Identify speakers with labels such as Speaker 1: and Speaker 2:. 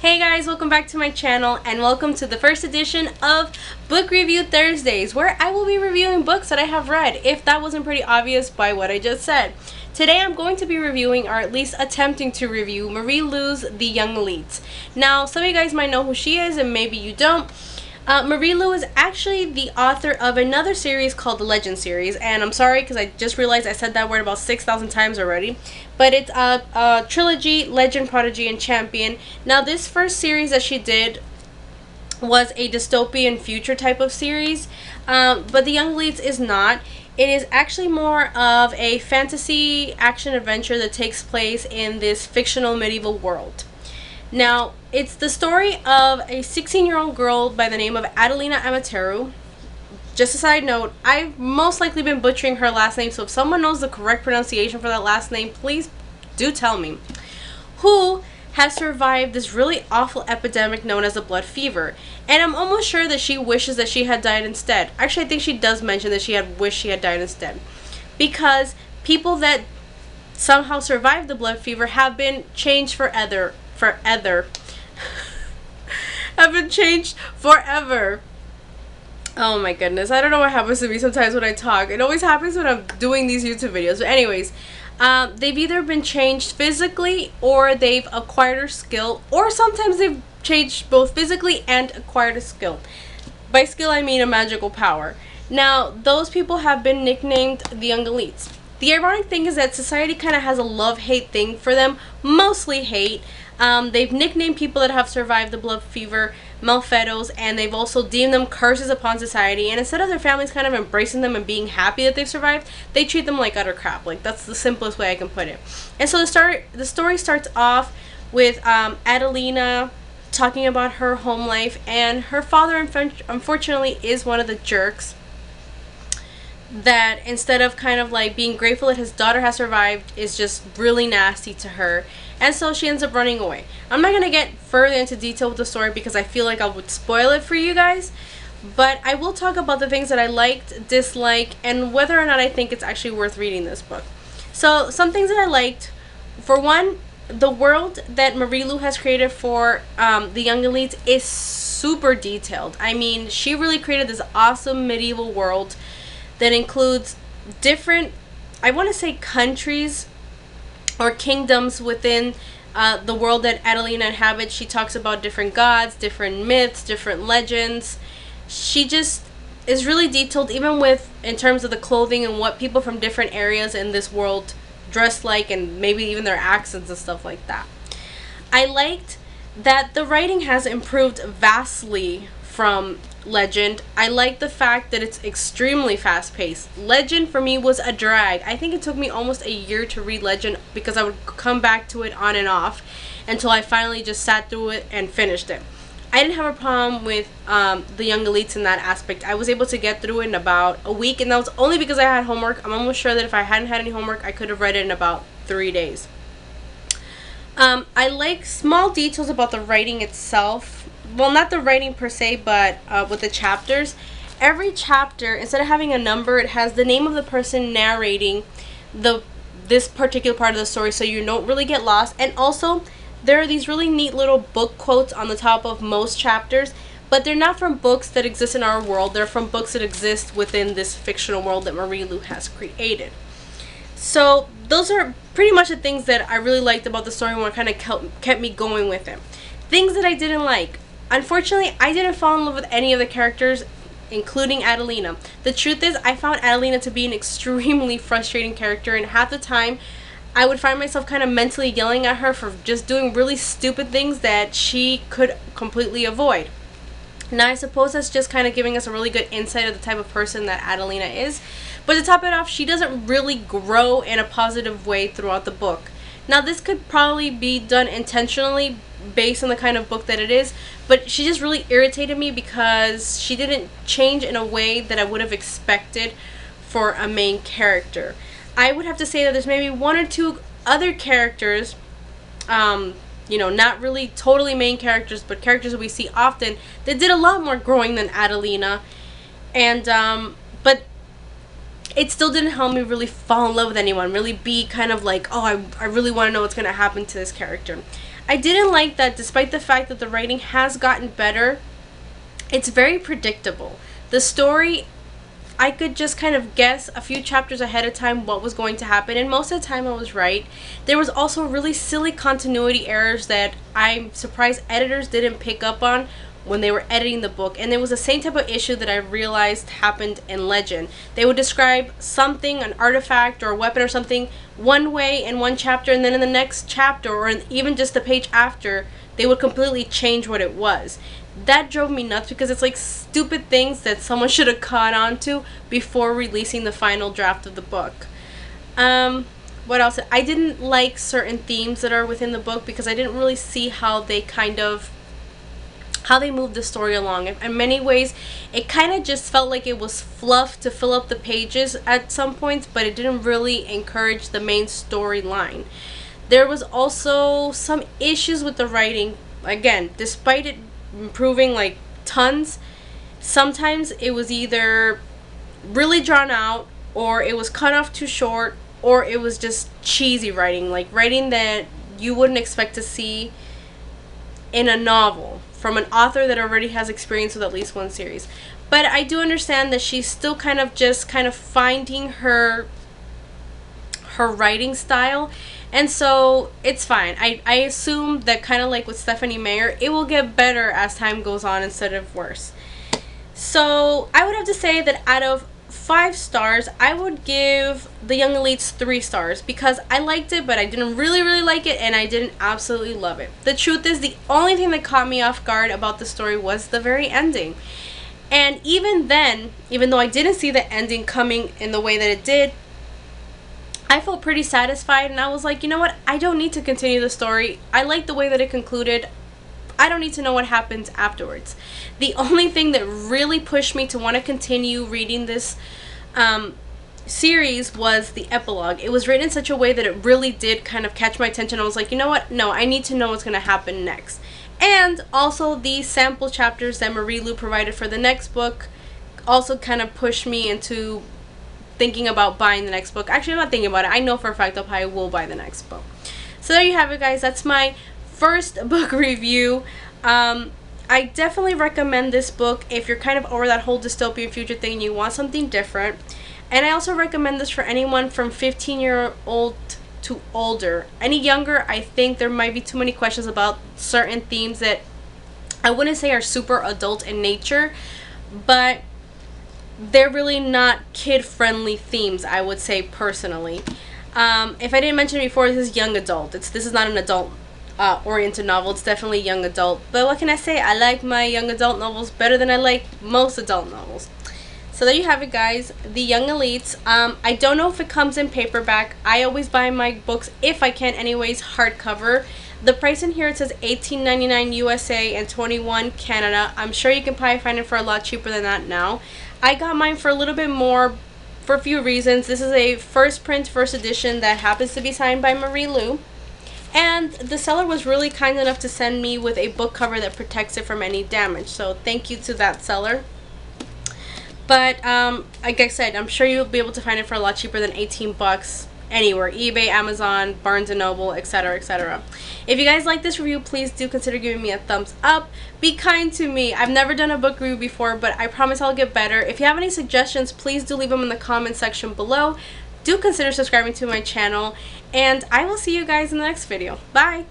Speaker 1: Hey guys, welcome back to my channel and welcome to the first edition of Book Review Thursdays, where I will be reviewing books that I have read, if that wasn't pretty obvious by what I just said. Today I'm going to be reviewing, or at least attempting to review, Marie Lu's The Young Elites. Now, some of you guys might know who she is and maybe you don't. Marie Lu is actually the author of another series called the Legend series, and I'm sorry because I just realized I said that word about 6,000 times already, but it's a trilogy, Legend, Prodigy, and Champion. Now this first series that she did was a dystopian future type of series, but The Young Elites is not. It is actually more of a fantasy action adventure that takes place in this fictional medieval world. Now, it's the story of a 16-year-old girl by the name of Adelina Amateru. Just a side note, I've most likely been butchering her last name, so if someone knows the correct pronunciation for that last name, please do tell me. Who has survived this really awful epidemic known as the blood fever. And I'm almost sure that she wishes that she had died instead. Actually, I think she does mention that she had wished she had died instead. Because people that somehow survived the blood fever have been changed forever. Have been changed forever. Oh my goodness, I don't know what happens to me sometimes when I talk. It always happens when I'm doing these YouTube videos. But anyways, they've either been changed physically or they've acquired a skill, or sometimes they've changed both physically and acquired a skill. By skill I mean a magical power. Now those people have been nicknamed the Young Elites. The ironic thing is that society kind of has a love-hate thing for them, mostly hate. They've nicknamed people that have survived the blood fever Malfetos, and they've also deemed them curses upon society. And instead of their families kind of embracing them and being happy that they've survived, they treat them like utter crap. Like, that's the simplest way I can put it. And so the story starts off with Adelina talking about her home life, and her father unfortunately is one of the jerks that, instead of kind of like being grateful that his daughter has survived, is just really nasty to her, and so she ends up running away. I'm not going to get further into detail with the story because I feel like I would spoil it for you guys, but I will talk about the things that I liked, disliked, and whether or not I think it's actually worth reading this book. So some things that I liked: for one, the world that Marie Lu has created for the Young Elites is super detailed. I mean, she really created this awesome medieval world that includes different, I want to say, countries or kingdoms within the world that Adelina inhabits. She talks about different gods, different myths, different legends. She just is really detailed, even with in terms of the clothing and what people from different areas in this world dress like, and maybe even their accents and stuff like that. I liked that the writing has improved vastly from Legend. I like the fact that it's extremely fast-paced. Legend for me was a drag. I think it took me almost a year to read Legend because I would come back to it on and off until I finally just sat through it and finished it. I didn't have a problem with the Young Elites in that aspect. I was able to get through it in about a week, and that was only because I had homework. I'm almost sure that if I hadn't had any homework, I could have read it in about 3 days. I like small details about the writing itself. Well, not the writing per se, but with the chapters. Every chapter, instead of having a number, it has the name of the person narrating this particular part of the story, so you don't really get lost. And also, there are these really neat little book quotes on the top of most chapters, but they're not from books that exist in our world. They're from books that exist within this fictional world that Marie Lu has created. So those are pretty much the things that I really liked about the story and what kind of kept me going with it. Things that I didn't like: unfortunately, I didn't fall in love with any of the characters, including Adelina. The truth is, I found Adelina to be an extremely frustrating character, and half the time I would find myself kind of mentally yelling at her for just doing really stupid things that she could completely avoid. Now, I suppose that's just kind of giving us a really good insight of the type of person that Adelina is. But to top it off, she doesn't really grow in a positive way throughout the book. Now, this could probably be done intentionally based on the kind of book that it is, but she just really irritated me because she didn't change in a way that I would have expected for a main character. I would have to say that there's maybe one or two other characters, you know, not really totally main characters, but characters that we see often, that did a lot more growing than Adelina. And but it still didn't help me really fall in love with anyone, really be kind of like, oh, I really want to know what's going to happen to this character. I didn't like that despite the fact that the writing has gotten better, it's very predictable. The story, I could just kind of guess a few chapters ahead of time what was going to happen, and most of the time I was right. There was also really silly continuity errors that I'm surprised editors didn't pick up on when they were editing the book, and it was the same type of issue that I realized happened in Legend. They would describe something, an artifact or a weapon or something, one way in one chapter, and then in the next chapter or even just the page after, they would completely change what it was. That drove me nuts because it's like stupid things that someone should have caught on to before releasing the final draft of the book. What else? I didn't like certain themes that are within the book because I didn't really see how they moved the story along. In many ways, it kind of just felt like it was fluff to fill up the pages at some points, but it didn't really encourage the main storyline. There was also some issues with the writing. Again, despite it improving like tons, sometimes it was either really drawn out, or it was cut off too short, or it was just cheesy writing, like writing that you wouldn't expect to see in a novel from an author that already has experience with at least one series. But I do understand that she's still kind of finding her writing style, and so it's fine. I assume that, kind of like with Stephanie Meyer, it will get better as time goes on instead of worse. So I would have to say that out of 5 stars, I would give The Young Elites 3 stars because I liked it, but I didn't really like it, and I didn't absolutely love it. The truth is, the only thing that caught me off guard about the story was the very ending. And even then, even though I didn't see the ending coming in the way that it did, I felt pretty satisfied, and I was like, you know what, I don't need to continue the story. I like the way that it concluded. I don't need to know what happens afterwards. The only thing that really pushed me to want to continue reading this series was the epilogue. It was written in such a way that it really did kind of catch my attention. I was like, you know what, no, I need to know what's going to happen next. And also the sample chapters that Marie Lu provided for the next book also kind of pushed me into thinking about buying the next book. Actually, I'm not thinking about it. I know for a fact that I will buy the next book. So there you have it, guys. That's my first book review. I definitely recommend this book if you're kind of over that whole dystopian future thing and you want something different. And I also recommend this for anyone from 15-year-old to older. Any younger, I think there might be too many questions about certain themes that I wouldn't say are super adult in nature, but they're really not kid-friendly themes, I would say personally. If I didn't mention it before, this is young adult. This is not an adult oriented novel. It's definitely young adult. But what can I say? I like my young adult novels better than I like most adult novels. So there you have it, guys. The Young Elites. I don't know if it comes in paperback. I always buy my books, if I can anyways, hardcover. The price in here, it says $18.99 USA and $21 Canada. I'm sure you can probably find it for a lot cheaper than that now. I got mine for a little bit more for a few reasons. This is a first print, first edition that happens to be signed by Marie Lu. And the seller was really kind enough to send me with a book cover that protects it from any damage. So thank you to that seller. But like I said, I'm sure you'll be able to find it for a lot cheaper than 18 bucks anywhere. eBay, Amazon, Barnes & Noble, etc., etc. If you guys like this review, please do consider giving me a thumbs up. Be kind to me. I've never done a book review before, but I promise I'll get better. If you have any suggestions, please do leave them in the comment section below. Do consider subscribing to my channel, and I will see you guys in the next video. Bye!